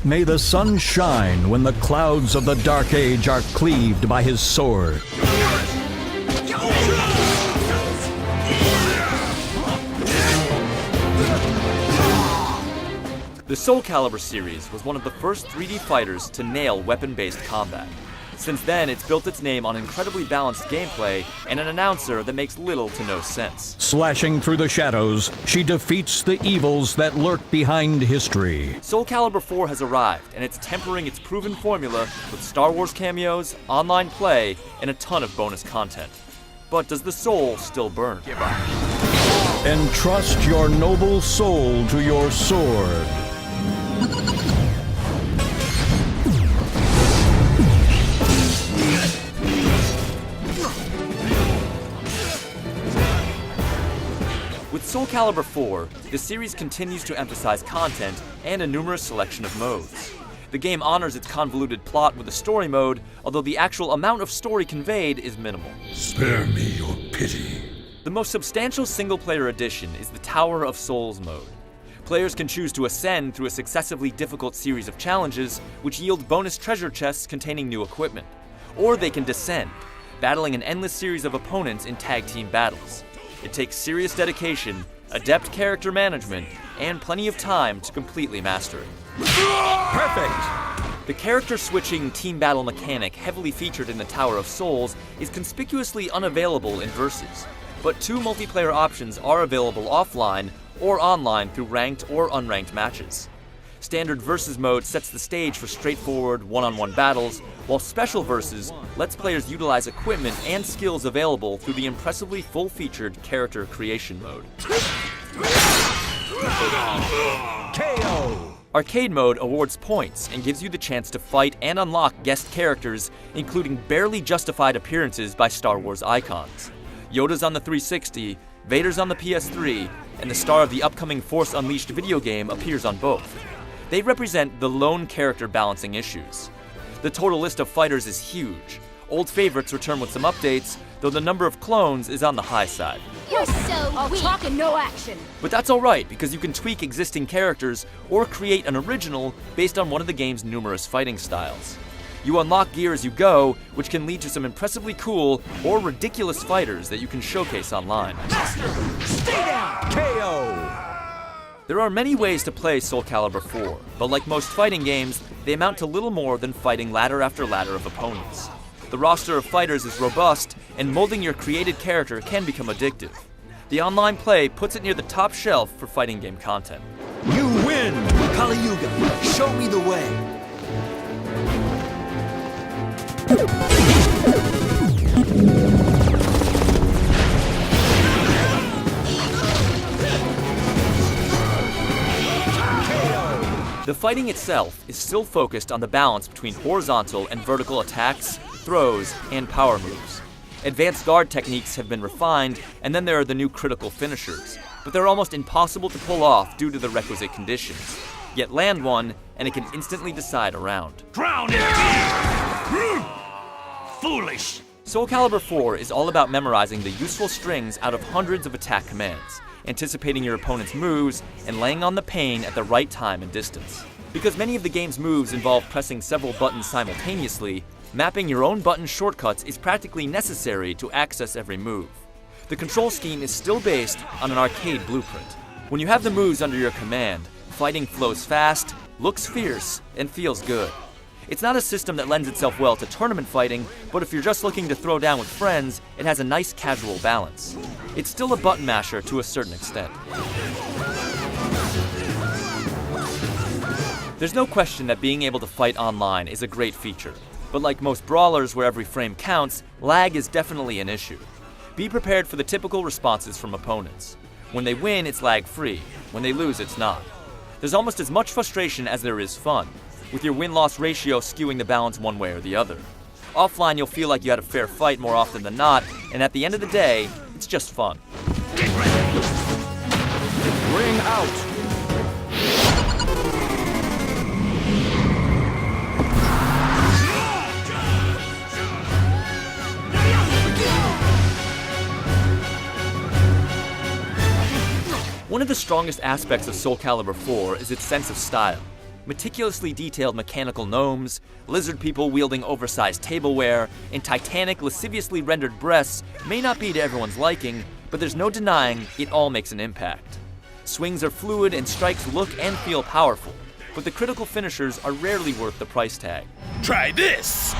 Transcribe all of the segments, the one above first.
May the sun shine when the clouds of the Dark Age are cleaved by his sword. The Soul Calibur series was one of the first 3D fighters to nail weapon-based combat. Since then, it's built its name on incredibly balanced gameplay and an announcer that makes little to no sense. Slashing through the shadows, she defeats the evils that lurk behind history. Soul Calibur 4 has arrived, and it's tempering its proven formula with Star Wars cameos, online play, and a ton of bonus content. But does the soul still burn? Entrust your noble soul to your sword. With Soul Calibur 4, the series continues to emphasize content and a numerous selection of modes. The game honors its convoluted plot with a story mode, although the actual amount of story conveyed is minimal. Spare me your pity. The most substantial single-player addition is the Tower of Souls mode. Players can choose to ascend through a successively difficult series of challenges, which yield bonus treasure chests containing new equipment. Or they can descend, battling an endless series of opponents in tag team battles. It takes serious dedication, adept character management, and plenty of time to completely master it. Perfect! The character-switching team battle mechanic heavily featured in the Tower of Souls is conspicuously unavailable in Versus, but 2 multiplayer options are available offline or online through ranked or unranked matches. Standard Versus mode sets the stage for straightforward one-on-one battles, while Special Versus lets players utilize equipment and skills available through the impressively full-featured character creation mode. KO! Arcade mode awards points and gives you the chance to fight and unlock guest characters, including barely justified appearances by Star Wars icons. Yoda's on the 360, Vader's on the PS3, and the star of the upcoming Force Unleashed video game appears on both. They represent the lone character balancing issues. The total list of fighters is huge. Old favorites return with some updates, though the number of clones is on the high side. You're so All weak. talk and no action. But that's alright, because you can tweak existing characters or create an original based on one of the game's numerous fighting styles. You unlock gear as you go, which can lead to some impressively cool or ridiculous fighters that you can showcase online. KO! There are many ways to play Soul Calibur 4, but like most fighting games, they amount to little more than fighting ladder after ladder of opponents. The roster of fighters is robust, and molding your created character can become addictive. The online play puts it near the top shelf for fighting game content. You win! Kali-Yuga, show me the way. The fighting itself is still focused on the balance between horizontal and vertical attacks, throws, and power moves. Advanced guard techniques have been refined, and then there are the new critical finishers, but they're almost impossible to pull off due to the requisite conditions. Yet land one, and it can instantly decide a round. Drown in fear! Foolish! Soul Calibur 4 is all about memorizing the useful strings out of hundreds of attack commands, anticipating your opponent's moves, and laying on the pain at the right time and distance. Because many of the game's moves involve pressing several buttons simultaneously, mapping your own button shortcuts is practically necessary to access every move. The control scheme is still based on an arcade blueprint. When you have the moves under your command, fighting flows fast, looks fierce, and feels good. It's not a system that lends itself well to tournament fighting, but if you're just looking to throw down with friends, it has a nice casual balance. It's still a button masher to a certain extent. There's no question that being able to fight online is a great feature, but like most brawlers where every frame counts, lag is definitely an issue. Be prepared for the typical responses from opponents. When they win, it's lag-free. When they lose, it's not. There's almost as much frustration as there is fun, with your win-loss ratio skewing the balance one way or the other. Offline, you'll feel like you had a fair fight more often than not, and at the end of the day, it's just fun. Ring out! One of the strongest aspects of Soul Calibur 4 is its sense of style. Meticulously detailed mechanical gnomes, lizard people wielding oversized tableware, and titanic, lasciviously rendered breasts may not be to everyone's liking, but there's no denying it all makes an impact. Swings are fluid and strikes look and feel powerful, but the critical finishers are rarely worth the price tag. Try this!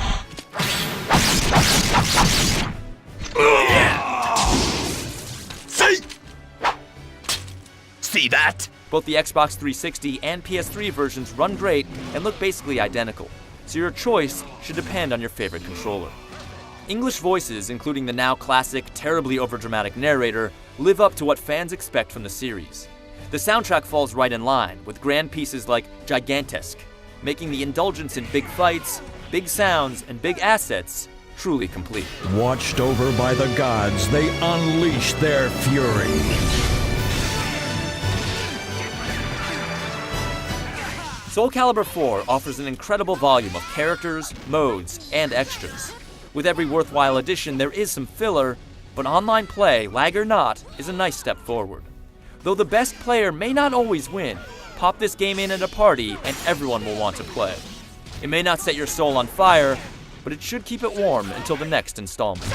See that? Both the Xbox 360 and PS3 versions run great and look basically identical, so your choice should depend on your favorite controller. English voices, including the now classic, terribly overdramatic narrator, live up to what fans expect from the series. The soundtrack falls right in line, with grand pieces like Gigantesque, making the indulgence in big fights, big sounds, and big assets truly complete. Watched over by the gods, they unleash their fury. Soul Calibur 4 offers an incredible volume of characters, modes, and extras. With every worthwhile addition, there is some filler, but online play, lag or not, is a nice step forward. Though the best player may not always win, pop this game in at a party and everyone will want to play. It may not set your soul on fire, but it should keep it warm until the next installment.